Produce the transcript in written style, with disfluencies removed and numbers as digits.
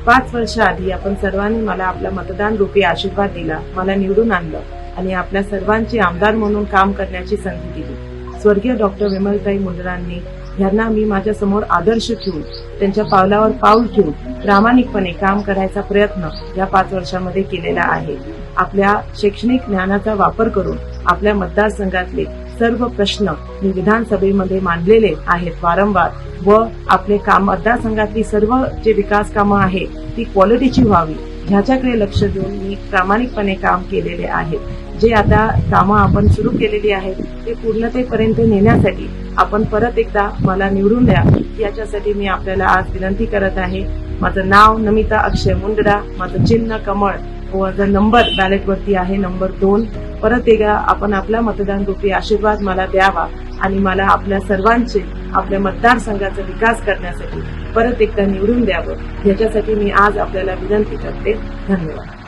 5 वर्ष आधी आपण सर्वांनी मला आपला मतदान रूपी आशीर्वाद दिला, मला निवडून आणलं आणि आपल्या सर्वांची आमदार म्हणून काम करण्याची संधी दिली। स्वर्गीय डॉक्टर विमलताई मुंदडांनी यांना मी माझ्या समोर आदर्श ठेवून त्यांच्या पावलावर पाऊल ठेवून प्रामाणिकपणे काम करायचा प्रयत्न या 5 वर्षांमध्ये केलेला आहे। आपल्या शैक्षणिक ज्ञानाचा वापर करून आपल्या मतदारसंघातले सर्व प्रश्न मी विधानसभेमध्ये मांडलेले आहेत वारंवार व आपले काम मतदारसंघातली सर्व जे विकास कामं आहे ती क्वालिटीची व्हावी ह्याच्याकडे लक्ष देऊन मी प्रामाणिकपणे काम केलेले आहे। जे आता कामं आपण सुरू केलेली आहेत ते पूर्णतेपर्यंत नेण्यासाठी आपण परत एकदा मला निवडून द्या याच्यासाठी मी आपल्याला आज विनंती करत आहे। माझं नाव नमिता अक्षय मुंदडा, माझं चिन्ह कमळ व माझा नंबर बॅलेटवरती आहे नंबर 2। परत एकदा आपण आपला मतदान रूपी आशीर्वाद मला द्यावा आणि मला आपल्या सर्वांचे आपल्या मतदारसंघाचा विकास करण्यासाठी परत एकदा निवडून द्यावं याच्यासाठी मी आज आपल्याला विनंती करते। धन्यवाद।